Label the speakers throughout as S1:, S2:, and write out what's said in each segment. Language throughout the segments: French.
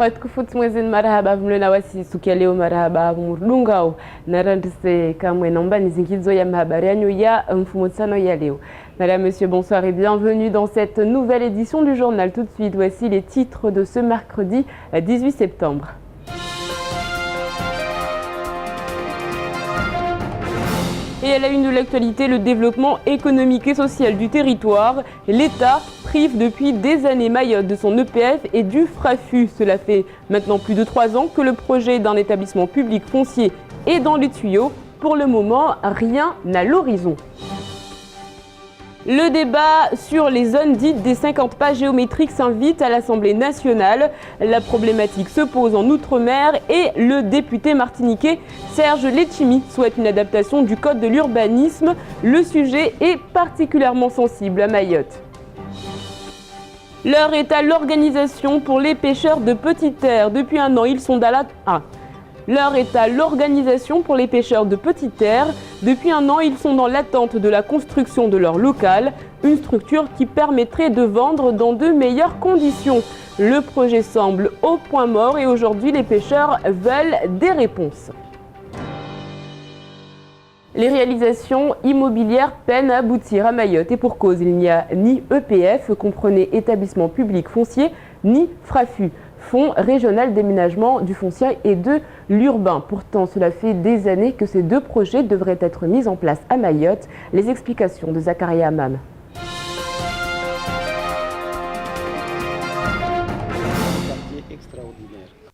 S1: Kufutsmwezini marahaba vumlena wasi sukia leo marahaba vumurdungao narandise kamwe naomba nizingizo ya mahabari yanyu ya mfumo tsano ya leo. Madame, Monsieur, bonsoir et bienvenue dans cette nouvelle édition du journal. Tout de suite, voici les titres de ce mercredi 18 septembre. Et à la une de l'actualité, le développement économique et social du territoire. L'État prive depuis des années Mayotte de son EPF et du FRAFU. Cela fait maintenant plus de 3 ans que le projet d'un établissement public foncier est dans les tuyaux. Pour le moment, rien à l'horizon. Le débat sur les zones dites des 50 pas géométriques s'invite à l'Assemblée nationale. La problématique se pose en Outre-mer et le député martiniquais Serge Letchimy souhaite une adaptation du code de l'urbanisme. Le sujet est particulièrement sensible à Mayotte. L'heure est à l'organisation pour les pêcheurs de petite terre. Depuis un an, ils sont dans la... L'heure est à l'organisation pour les pêcheurs de petite terre. Depuis un an, ils sont dans l'attente de la construction de leur local, une structure qui permettrait de vendre dans de meilleures conditions. Le projet semble au point mort et aujourd'hui, les pêcheurs veulent des réponses. Les réalisations immobilières peinent à aboutir à Mayotte et pour cause, il n'y a ni EPF, comprenez établissement public foncier, ni FRAFU. Fonds régional d'aménagement du foncier et de l'urbain. Pourtant, cela fait des années que ces deux projets devraient être mis en place à Mayotte. Les explications de Zakaria Amam.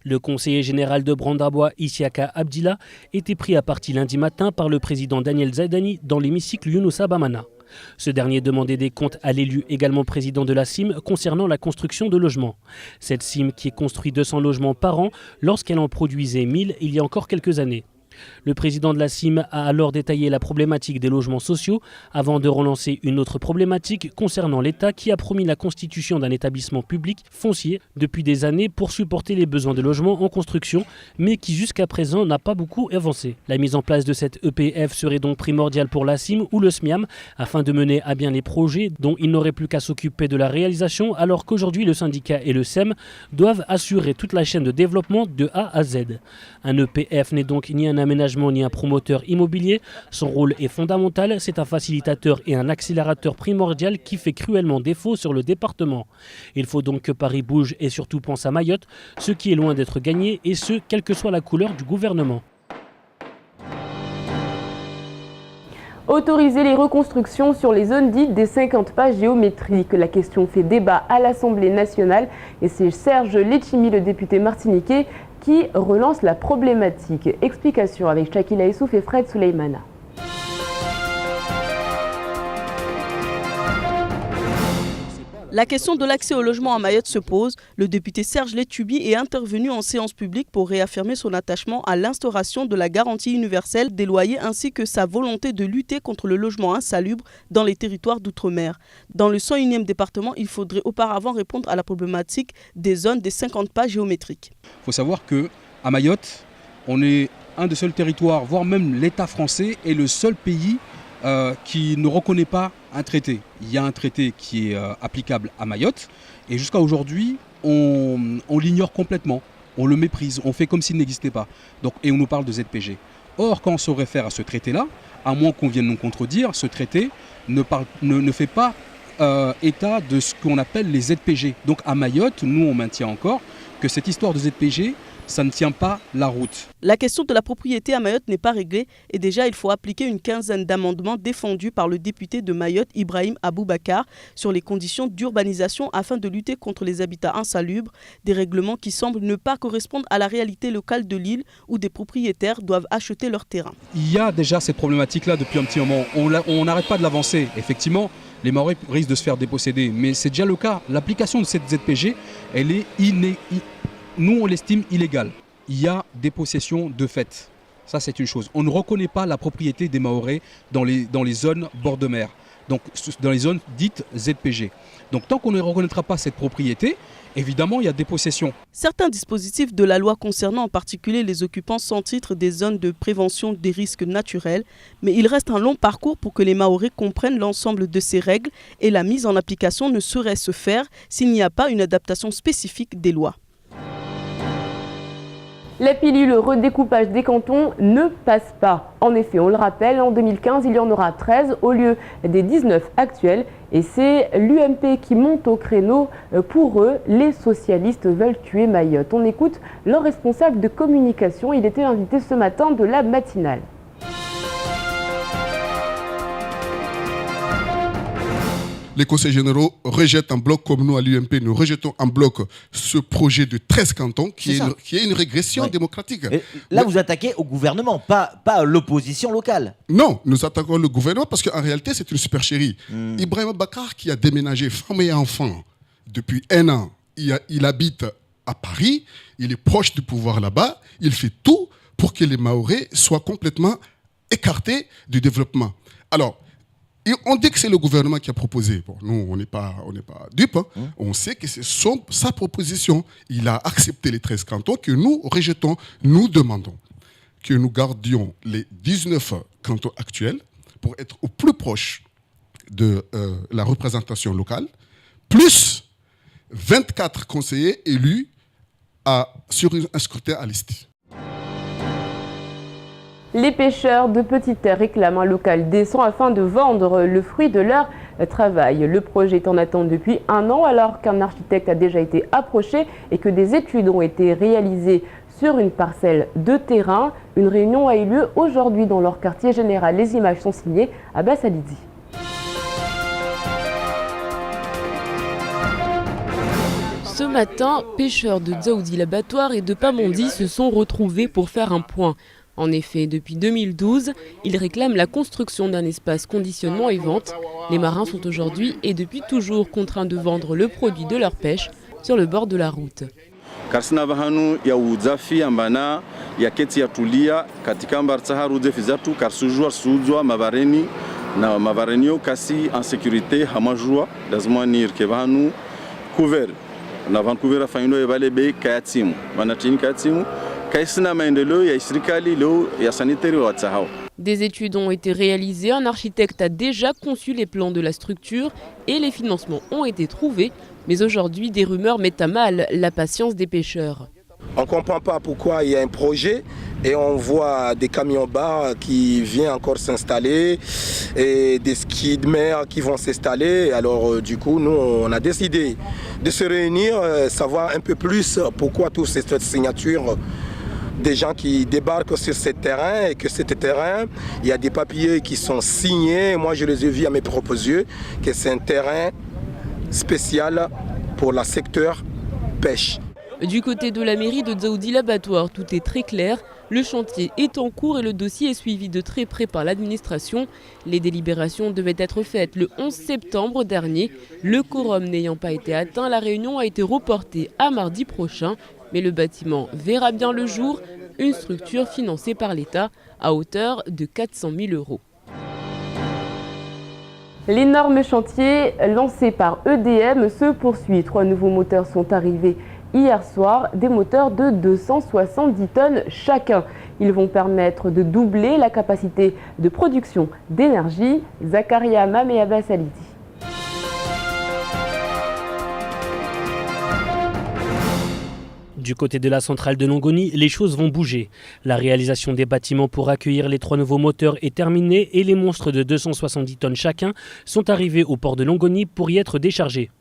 S2: Le conseiller général de Brandabois, Isiaka Abdillah, était pris à partie lundi matin par le président Daniel Zaidani dans l'hémicycle Younoussa Bamana. Ce dernier demandait des comptes à l'élu, également président de la CIM, concernant la construction de logements. Cette CIM qui construit 200 logements par an lorsqu'elle en produisait 1000 il y a encore quelques années. Le président de la CIM a alors détaillé la problématique des logements sociaux avant de relancer une autre problématique concernant l'État qui a promis la constitution d'un établissement public foncier depuis des années pour supporter les besoins de logements en construction mais qui jusqu'à présent n'a pas beaucoup avancé. La mise en place de cette EPF serait donc primordiale pour la CIM ou le SMIAM afin de mener à bien les projets dont il n'aurait plus qu'à s'occuper de la réalisation alors qu'aujourd'hui le syndicat et le SEM doivent assurer toute la chaîne de développement de A à Z. Un EPF n'est donc ni un aménagement ni un promoteur immobilier. Son rôle est fondamental, c'est un facilitateur et un accélérateur primordial qui fait cruellement défaut sur le département. Il faut donc que Paris bouge et surtout pense à Mayotte, ce qui est loin d'être gagné et ce, quelle que soit la couleur du gouvernement.
S1: Autoriser les reconstructions sur les zones dites des 50 pas géométriques. La question fait débat à l'Assemblée nationale et c'est Serge Letchimy, le député martiniquais, qui relance la problématique. Explication avec Shakila Issouf et Fred Souleymana.
S3: La question de l'accès au logement à Mayotte se pose. Le député Serge Letchimy est intervenu en séance publique pour réaffirmer son attachement à l'instauration de la garantie universelle des loyers ainsi que sa volonté de lutter contre le logement insalubre dans les territoires d'outre-mer. Dans le 101e département, il faudrait auparavant répondre à la problématique des zones des 50 pas géométriques.
S4: Il faut savoir qu'à Mayotte, on est un des seuls territoires, voire même l'État français est le seul pays qui ne reconnaît pas un traité. Il y a un traité qui est applicable à Mayotte et jusqu'à aujourd'hui, on l'ignore complètement, on le méprise, on fait comme s'il n'existait pas. Donc, et on nous parle de ZPG. Or, quand on se réfère à ce traité-là, à moins qu'on vienne nous contredire, ce traité ne fait pas état de ce qu'on appelle les ZPG. Donc à Mayotte, nous on maintient encore que cette histoire de ZPG, ça ne tient pas la route.
S3: La question de la propriété à Mayotte n'est pas réglée et déjà il faut appliquer une quinzaine d'amendements défendus par le député de Mayotte, Ibrahim Aboubakar, sur les conditions d'urbanisation afin de lutter contre les habitats insalubres, des règlements qui semblent ne pas correspondre à la réalité locale de l'île où des propriétaires doivent acheter leur terrain.
S4: Il y a déjà cette problématique-là depuis un petit moment. On n'arrête pas de l'avancer. Effectivement, les Mahorais risquent de se faire déposséder, mais c'est déjà le cas. L'application de cette ZPG, elle est nous, on l'estime illégale. Il y a des possessions de fait. Ça, c'est une chose. On ne reconnaît pas la propriété des Mahorais dans les zones bord de mer, donc dans les zones dites ZPG. Donc, tant qu'on ne reconnaîtra pas cette propriété, évidemment, il y a des possessions.
S3: Certains dispositifs de la loi concernant en particulier les occupants sans titre des zones de prévention des risques naturels, mais il reste un long parcours pour que les Mahorais comprennent l'ensemble de ces règles et la mise en application ne saurait se faire s'il n'y a pas une adaptation spécifique des lois.
S1: La pilule redécoupage des cantons ne passe pas. En effet, on le rappelle, en 2015, il y en aura 13 au lieu des 19 actuels. Et c'est l'UMP qui monte au créneau. Pour eux, les socialistes veulent tuer Mayotte. On écoute leur responsable de communication. Il était invité ce matin de la matinale.
S5: Les conseils généraux rejettent en bloc, comme nous à l'UMP, nous rejetons en bloc ce projet de 13 cantons qui est une régression démocratique.
S6: Et là, vous attaquez au gouvernement, pas à l'opposition locale.
S5: Non, nous attaquons le gouvernement parce qu'en réalité, c'est une supercherie. Ibrahim Bakar, qui a déménagé femme et enfant depuis 1 an, il habite à Paris, il est proche du pouvoir là-bas, il fait tout pour que les Mahorais soient complètement écartés du développement. Alors, et on dit que c'est le gouvernement qui a proposé. Bon, nous, on n'est pas dupes. Hein. On sait que c'est sa proposition. Il a accepté les 13 cantons que nous rejetons. Nous demandons que nous gardions les 19 cantons actuels pour être au plus proche de la représentation locale, plus 24 conseillers élus sur un scrutin à liste.
S1: Les pêcheurs de Petite Terre réclament un local décent afin de vendre le fruit de leur travail. Le projet est en attente depuis 1 an alors qu'un architecte a déjà été approché et que des études ont été réalisées sur une parcelle de terrain. Une réunion a eu lieu aujourd'hui dans leur quartier général. Les images sont signées Abbas Alidi. Ce matin, pêcheurs de Dzaoudi l'abattoir et de Pamondi se sont retrouvés pour faire un point. En effet, depuis 2012, ils réclament la construction d'un espace conditionnement et vente. Les marins sont aujourd'hui et depuis toujours contraints de vendre le produit de leur pêche sur le bord de la route. Des études ont été réalisées, un architecte a déjà conçu les plans de la structure et les financements ont été trouvés. Mais aujourd'hui, des rumeurs mettent à mal la patience des pêcheurs.
S7: On ne comprend pas pourquoi il y a un projet et on voit des camions-bars qui viennent encore s'installer et des skis de mer qui vont s'installer. Alors du coup, nous, on a décidé de se réunir, savoir un peu plus pourquoi toutes ces signatures des gens qui débarquent sur ce terrain et que ce terrain, il y a des papiers qui sont signés. Moi, je les ai vus à mes propres yeux, que c'est un terrain spécial pour le secteur pêche.
S1: Du côté de la mairie de Dzaoudi l'abattoir, tout est très clair. Le chantier est en cours et le dossier est suivi de très près par l'administration. Les délibérations devaient être faites le 11 septembre dernier. Le quorum n'ayant pas été atteint, la réunion a été reportée à mardi prochain. Mais le bâtiment verra bien le jour, une structure financée par l'État à hauteur de 400 000 €. L'énorme chantier lancé par EDM se poursuit. 3 nouveaux moteurs sont arrivés hier soir, des moteurs de 270 tonnes chacun. Ils vont permettre de doubler la capacité de production d'énergie. Zakaria Amam et Abbas Alidi.
S2: Du côté de la centrale de Longoni, les choses vont bouger. La réalisation des bâtiments pour accueillir les 3 nouveaux moteurs est terminée et les monstres de 270 tonnes chacun sont arrivés au port de Longoni pour y être déchargés.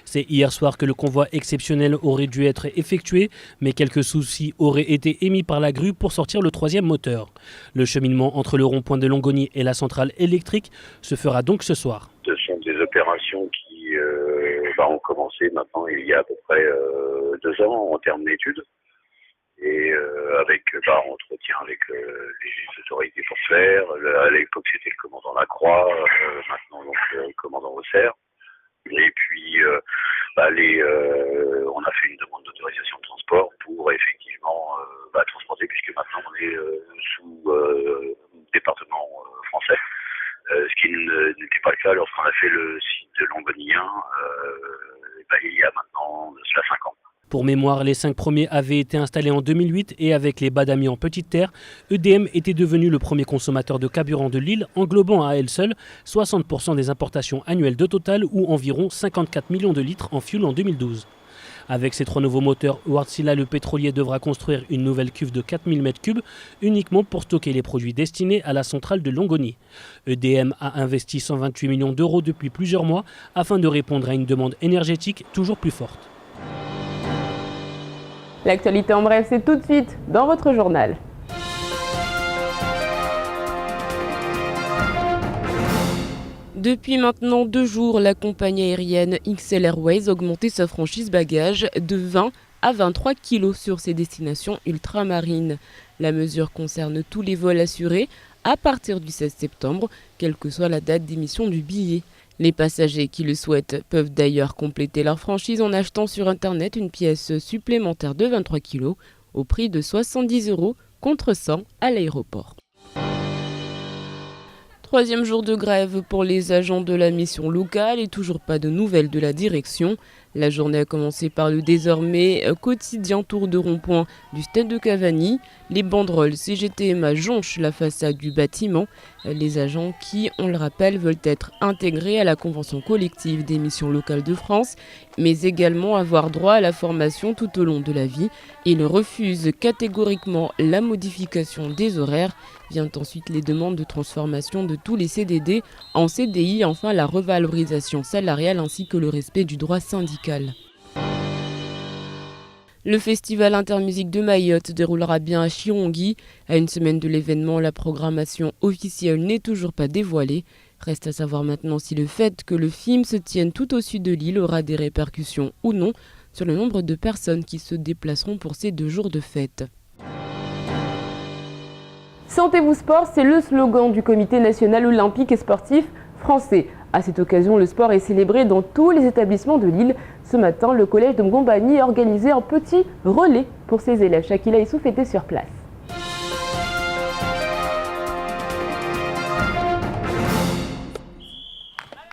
S2: C'est hier soir que le convoi exceptionnel aurait dû être effectué, mais quelques soucis auraient été émis par la grue pour sortir le 3e moteur. Le cheminement entre le rond-point de Longoni et la centrale électrique se fera donc ce soir.
S8: Ce sont des opérations qui ont commencé maintenant il y a à peu près 2 ans en termes d'études. Et avec entretien avec les autorités portuaires. À l'époque c'était le commandant Lacroix, maintenant donc le commandant Auxerre. Et puis on a fait une demande d'autorisation de transport pour effectivement transporter, puisque maintenant on est sous département français, ce qui n'était pas le cas lorsqu'on a fait le site de Longoniien il y a maintenant cela 5 ans.
S2: Pour mémoire, les 5 premiers avaient été installés en 2008 et avec les Badami en Petite Terre, EDM était devenu le premier consommateur de carburant de l'île, englobant à elle seule 60% des importations annuelles de Total ou environ 54 millions de litres en fioul en 2012. Avec ces 3 nouveaux moteurs, Wärtsilä, le pétrolier, devra construire une nouvelle cuve de 4000 m3 uniquement pour stocker les produits destinés à la centrale de Longoni. EDM a investi 128 millions d'euros depuis plusieurs mois afin de répondre à une demande énergétique toujours plus forte.
S1: L'actualité en bref, c'est tout de suite dans votre journal. Depuis maintenant 2 jours, la compagnie aérienne XL Airways a augmenté sa franchise bagages de 20 à 23 kg sur ses destinations ultramarines. La mesure concerne tous les vols assurés à partir du 16 septembre, quelle que soit la date d'émission du billet. Les passagers qui le souhaitent peuvent d'ailleurs compléter leur franchise en achetant sur Internet une pièce supplémentaire de 23 kg au prix de 70 € contre 100 à l'aéroport. 3e jour de grève pour les agents de la mission locale et toujours pas de nouvelles de la direction. La journée a commencé par le désormais quotidien tour de rond-point du stade de Cavani. Les banderoles CGTMA jonchent la façade du bâtiment. Les agents qui, on le rappelle, veulent être intégrés à la convention collective des missions locales de France, mais également avoir droit à la formation tout au long de la vie. Ils refusent catégoriquement la modification des horaires. Vient ensuite les demandes de transformation de tous les CDD en CDI, enfin la revalorisation salariale ainsi que le respect du droit syndical. Le festival intermusique de Mayotte déroulera bien à Chirongui. À une semaine de l'événement, la programmation officielle n'est toujours pas dévoilée. Reste à savoir maintenant si le fait que le film se tienne tout au sud de l'île aura des répercussions ou non sur le nombre de personnes qui se déplaceront pour ces 2 jours de fête. Sentez-vous sport, c'est le slogan du Comité national olympique et sportif français. À cette occasion, le sport est célébré dans tous les établissements de l'île. Ce matin, le collège de Mgombani a organisé un petit relais pour ses élèves. Shakila Issouf était sur place.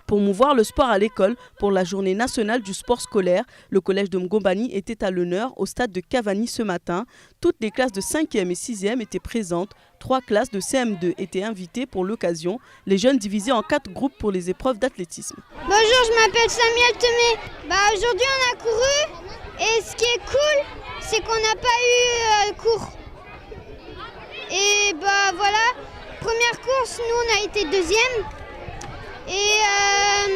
S3: Pour mouvoir le sport à l'école, pour la journée nationale du sport scolaire, le collège de Mgombani était à l'honneur au stade de Cavani ce matin. Toutes les classes de 5e et 6e étaient présentes. 3 classes de CM2 étaient invitées pour l'occasion. Les jeunes divisés en 4 groupes pour les épreuves d'athlétisme.
S9: Bonjour, je m'appelle Samuel Temé. Aujourd'hui, on a couru et ce qui est cool, c'est qu'on n'a pas eu cours. Et voilà, première course, nous on a été 2e. Et à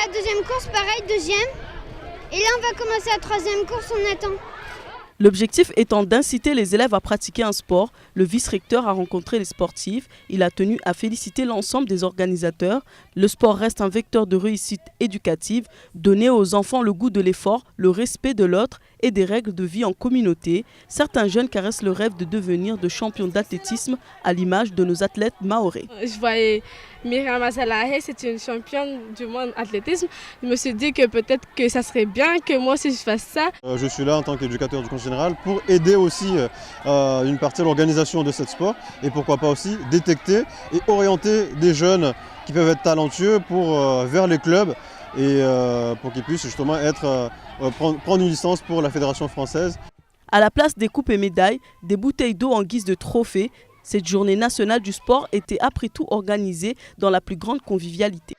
S9: 2e course, pareil, 2e. Et là, on va commencer la 3e course, on attend.
S3: L'objectif étant d'inciter les élèves à pratiquer un sport, le vice-recteur a rencontré les sportifs. Il a tenu à féliciter l'ensemble des organisateurs. Le sport reste un vecteur de réussite éducative, donner aux enfants le goût de l'effort, le respect de l'autre et des règles de vie en communauté. Certains jeunes caressent le rêve de devenir de champions d'athlétisme à l'image de nos athlètes mahorais.
S10: Je voyais Myriam Azalahe, c'est une championne du monde athlétisme. Je me suis dit que peut-être que ça serait bien que moi aussi je fasse ça.
S11: Je suis là en tant qu'éducateur du conseil général pour aider aussi une partie de l'organisation de ce sport et pourquoi pas aussi détecter et orienter des jeunes qui peuvent être talentueux vers les clubs et pour qu'ils puissent justement prendre une licence pour la Fédération française.
S3: À la place des coupes et médailles, des bouteilles d'eau en guise de trophée, cette journée nationale du sport était après tout organisée dans la plus grande convivialité.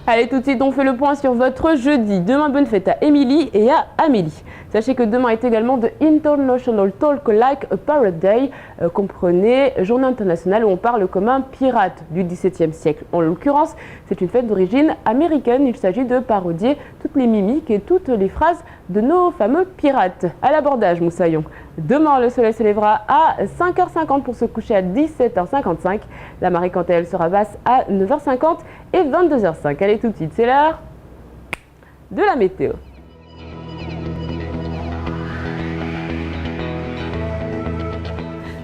S1: Allez, tout de suite, on fait le point sur votre jeudi. Demain, bonne fête à Émilie et à Amélie. Sachez que demain est également The International Talk Like a Pirate Day. Comprenez, journée internationale où on parle comme un pirate du XVIIe siècle. En l'occurrence, c'est une fête d'origine américaine. Il s'agit de parodier toutes les mimiques et toutes les phrases de nos fameux pirates. À l'abordage, Moussaillon. Demain, le soleil se lèvera à 5h50 pour se coucher à 17h55. La marée, quant à elle, sera basse à 9h50 et 22h05. Allez, tout de suite, c'est l'heure de la météo.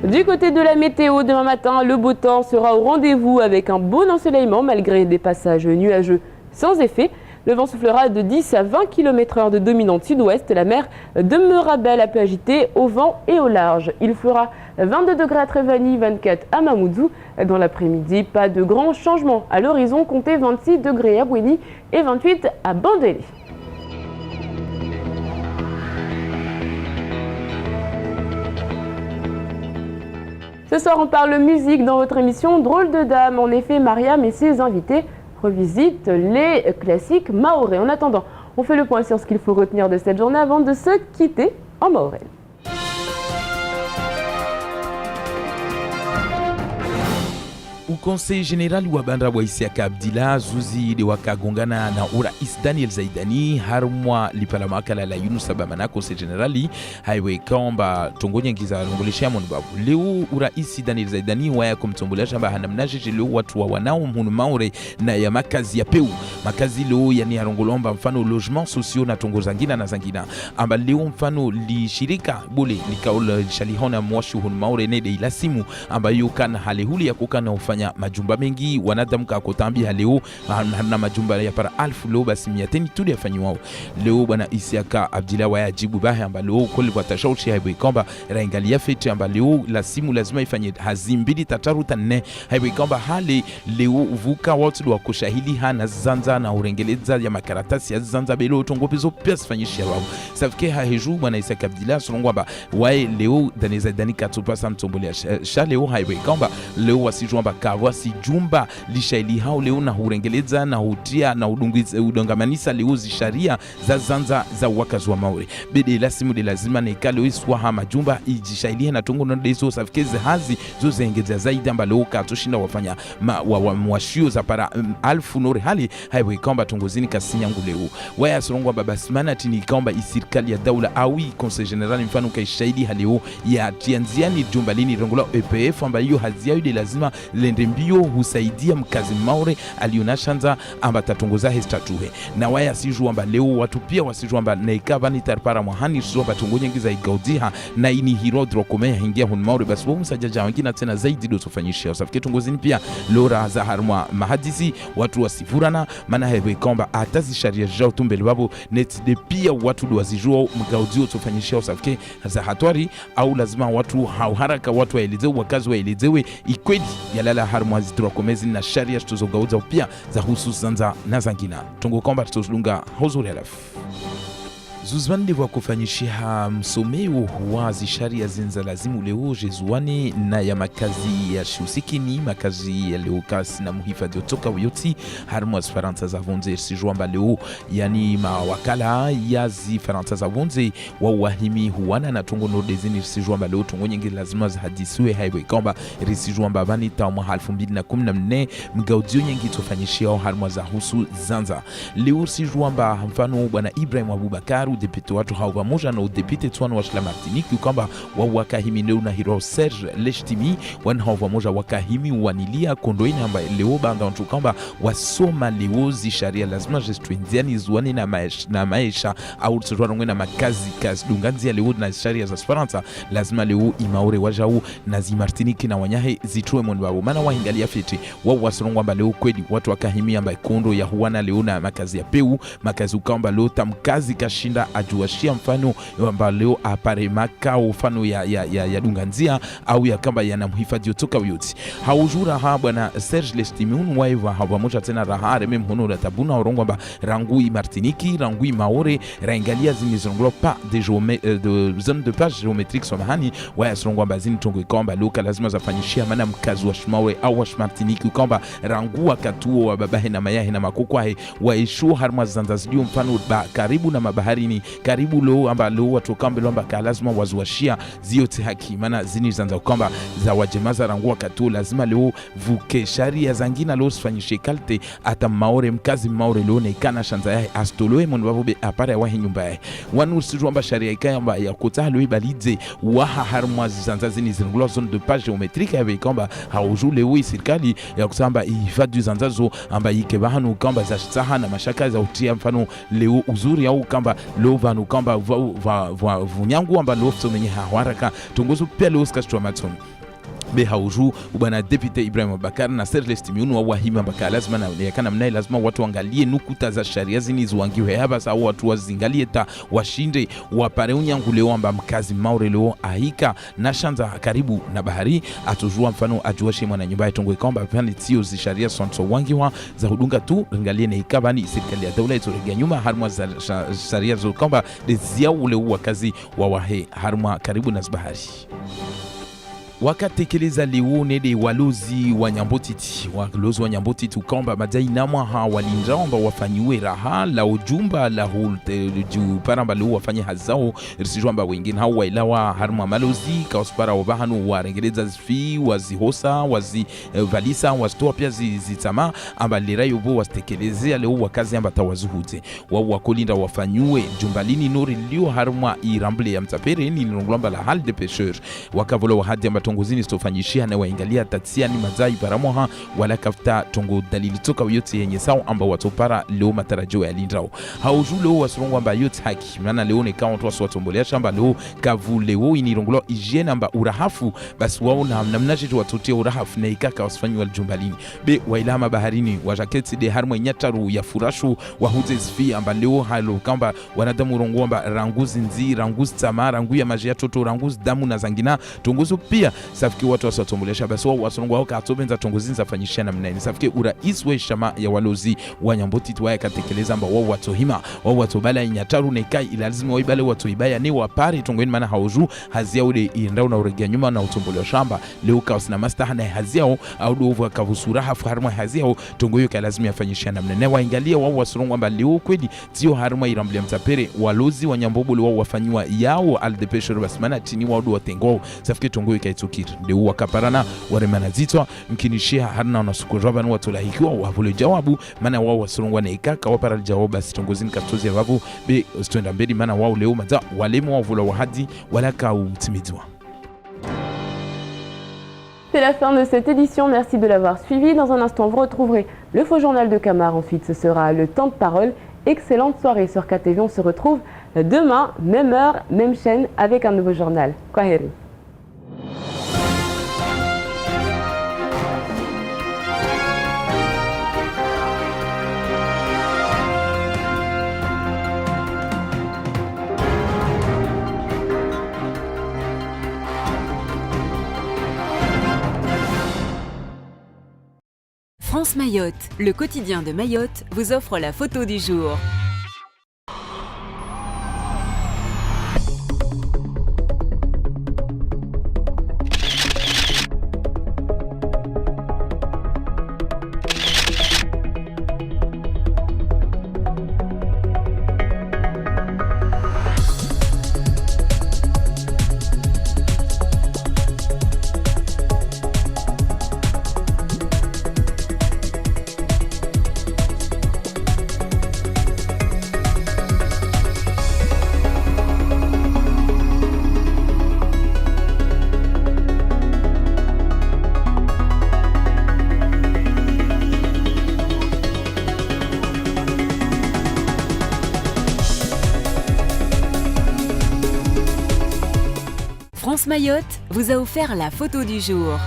S1: Du côté de la météo, demain matin, le beau temps sera au rendez-vous avec un bon ensoleillement malgré des passages nuageux sans effet. Le vent soufflera de 10 à 20 km/h de dominante sud-ouest. La mer demeurera belle à peu agitée au vent et au large. Il fera 22 degrés à Trévani, 24 à Mamoudzou. Dans l'après-midi, pas de grands changements. À l'horizon, comptez 26 degrés à Bouéni et 28 à Bandélé. Ce soir, on parle musique dans votre émission Drôle de Dame. En effet, Mariam et ses invités revisite les classiques mahorais. En attendant, on fait le point sur ce qu'il faut retenir de cette journée avant de se quitter en mahorais.
S12: O Conseil Général wa Bandabwa Isiaka Abdila zuzi de wakagongana na Urais Daniel Zaidani harumwa lipalamakala la Yunus Abamana Conseil Générali highway kamba tongonya ngiza ngolesha monbabu leo Urais Daniel Zaidani waya kumtombolesha ba hanamnaje leo watu wa wanao mhunu maure na ya makazi ya peu makazi leo yani harongolomba mfano logement sociaux na tongo zangina na zangina amba leo mfano li shirika bole likaula shalihona mwashi hunu maure ne de ilasimu amba yukana halehuli ya kukana ufanya majumba mengi wanadamu kakotambia leo na majumba ya para alfu leo basi 100 tudi afanywa leo bwana Isiaka Abdila wajibu bahe amba leo kuli watashauri haibu kwamba raingalia feti amba leo la simu lazima ifanye hazimbili tataruta nne haibu kwamba hali leo uvuka watu wa kushahili hana zanza na urengeleza ya makaratasi ya zanza belo tongopezo pia sifanyishia wao safike haheju bwana Isiaka Abdila songo ba wae leo daneza danika tupasa mtombolea leo haibu kwamba leo wasijua kawa si jumba lishaili hao leo na hurengeleza na hutia na udongamanisa leo zisharia za zanza za wakazi wa maure bede la simu de lazima na ikale iswa hama jumba ijishailia na tungo na deso safikeze hazi zoze engeza zaidi amba leo katoshinda wafanya mwashio za para alfu nore hali haiwe kwamba tongozini kasinyangu leo waya sorongwa baba simana tini kwamba isirikali ya daula awi Conseil General mfano kaishaidi haleo ya tianziani jumba lini rongola EPF amba hiyo hazi yao de lazima lende mbio husaidia mkazi maure alionashanza amba tatongoza hestatuhe na waya siju amba leo watu pia wasiju amba naikava ni tarpara mwahani siju amba tongo nyengiza igaudiha na ini hirodro komea hingia hun maure basi wamu sajaja wengine tena zaidi do tufanyishia usafike tongozini pia lora za harmwa mahadisi watu wasifurana mana hewe kwamba atazi sharia jao tumbele babu net de pia watu do wazijua mgaudio tufanyishia usafike za hatwari au lazima watu haraka watu waelezewe wakazi waelezewe ikweli yalala harmwa zitrokomezi na sharia tuzogauza pia za hususan za nazangina tungo kwamba tutulunga huzuri alafu Zuzwande wa kufanyishia msomeo wazi sharia zinza lazimu leo jezuani na ya makazi ya shusikini makazi ya leo kasi na muhifadhi otoka uyoti harmu Faransa za vonze sijuamba leo yani mawakala ya zi Faransa za vonze wa wahimi huwana na tungo nordezini sijuamba leo tungo nyingi lazima za hadisiwe haiwe kwamba risijuamba vani taumwa 2014 mgaudio nyingi tufanyishia harmu za husu zanza leo sijuamba mfano bwana Ibrahim Abubakar udepite watu hao pamoja na udepite tuano wa Shila Martinique kwamba wakahimi leo na hiro Serge Leshtimi wana hao pamoja wakahimi wanilia kondoini amba leo banga watu kwamba wasoma leo zi sharia lazima jestuenziani zuani na maisha au tsuruwa na makazi kazi dunganzi leo na sharia za Faransa lazima leo imaure wajau na zi Martinique na wanyahe zitue moni wao maana wahingalia fiti wao wasorongo amba leo kweli watu wakahimi amba kondo ya huana leo na makazi ya peu makazi kwamba leo tamkazi kashinda ajuashia mfano amba leo apare makao mfano ya dunganzia au ya kamba yana mhifadhi yotoka uyoti haujura ha bwana Serge Lestimiun waiva hawa moja tena rahare mem hono la tabuna orongo amba rangui Martinique rangui Maore raingalia zimizonglo pa de zone de plage géométrique somahani waya sorongo amba zini tongo kwamba leo lazima zafanyishia maana mkazi wa Maore au wa Martinique kwamba rangua katuo wa babahe na mayahe na makokwa waishu harma zanzazidio mfano ba karibu na mabahari ni karibu leo amba leo watu kambe lomba lazima wazuashia ziote haki maana zini zanza kwamba za wajemaza rangua katuo lazima leo vuke sharia zangina leo sifanyishe kalte ata Maore mkazi Maore leo nekana shanza yae astoloe monu be apare wahi nyumba yae wanu siju amba sharia ikamba ya kota leo balidze waha harma zanza zini zingulo zone de page géométrique yawe kwamba hauju leo serikali ya kusamba ihifadhi zanzazo amba ikebahanu kwamba za shitaha na mashaka za utia mfano leo uzuri au kwamba leo vanu kwamba vunyangu amba leo somenye hawaraka tungozo pia leo skastwa matoni be hauju bwana depute Ibrahim Abubakar na Serge Lestimiun wa wahima mpaka lazima na yakana mnaye lazima watu angalie nukuta za sharia zini zuangiwe hapa sawa watu wazingalie ta washinde wapare unyangu leo amba mkazi Maure leo ahika na shanza karibu na bahari atujua mfano ajuashe mwana nyumba yetongo kwamba pande tio zi sharia sonto wangiwa za hudunga tu angalie na ikabani serikali ya daula itorega nyuma harma za sharia zo kwamba dezia ule wakazi wa wahe harma karibu na bahari wakatekeleza leo nede walozi wa Nyambotiti ukamba madai namwa walindamba wafanyiwe raha la ujumba la paramba leo wafanye hazao risijwamba wengine hao wailawa harma malozi kawaspara wabahanu warengereza zifi wazihosa wazivalisa wazitoa pia zitama amba lera yobo wastekelezea leo wakazi amba tawazuhute wao wakolinda wafanywe jumbalini nori lio harma irambule ya mtapere ni lingolamba la hal de pêcheur wakavola wahadi amba tongozini stofanyishia na waingalia tatsia ni mazai paramoha wala kafta tongo dalili toka yote yenye sao amba watopara leo matarajio ya lindrao hauju leo wasurungu amba yote haki maana leo ne kauntu wasotombolea shamba leo kavu leo inirongolo hygiene amba urahafu basi wao na namnaje watotia urahafu na ikaka wasifanywa jumbalini be wailama baharini wajaketi de harmo nyataru ya furashu wahuze zifi amba leo halo kamba wanadamu rongo amba ranguzi nzi ranguzi tama rangu ya maji ya toto ranguzi damu na zangina tongozo pia safiki watu wasotombolea basi wao wasurungu wao katobenza tongozi nzafanyishia na mnaini safiki urais wa shama ya walozi wa Nyambotiti waya katekeleza amba wao watohima wao watobala nyataru ne kai lazima waibale watoibaya ni wapari tongweni maana hauju hazia ule indao na uregia nyuma na utombole shamba leo kaos na master na hazia au dovu akavusura hafu harma hazia tongoyo ka lazima yafanyishia namna na waangalia wao wasurungu amba leo kweli tio harma iramblia mtapere walozi wa Nyambobole wao wafanywa yao aldepesho basmana tini wao do watengo safike tongoyo ka itukir leo wakaparana waremana zitwa mkinishia harna na sukuraba na watolahikiwa wavule jawabu maana wao wasurungu na ikaka wapara jawabu basi tongozini katozi ya wavu be stenda mbele maana wao leo maza walemo wavula wahadi walaka utimidwa.
S1: C'est la fin de cette édition, merci de l'avoir suivi. Dans un instant, vous retrouverez le faux journal de Camar. Ensuite, ce sera le temps de parole. Excellente soirée sur KTV. On se retrouve demain, même heure, même chaîne, avec un nouveau journal. Kwaheri.
S13: France Mayotte, le quotidien de Mayotte, vous offre la photo du jour. France Mayotte vous a offert la photo du jour.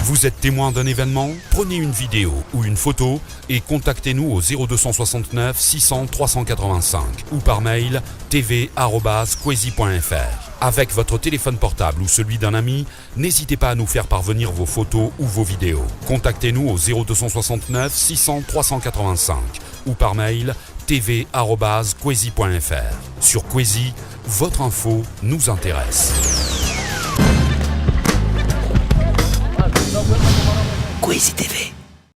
S14: Vous êtes témoin d'un événement? Prenez une vidéo ou une photo et contactez-nous au 0269 600 385 ou par mail tv@kwezi.fr. Avec votre téléphone portable ou celui d'un ami, n'hésitez pas à nous faire parvenir vos photos ou vos vidéos. Contactez-nous au 0269 600 385 ou par mail tv@kwezi.fr. Sur Kwezi, votre info nous intéresse.
S15: Kwezi TV.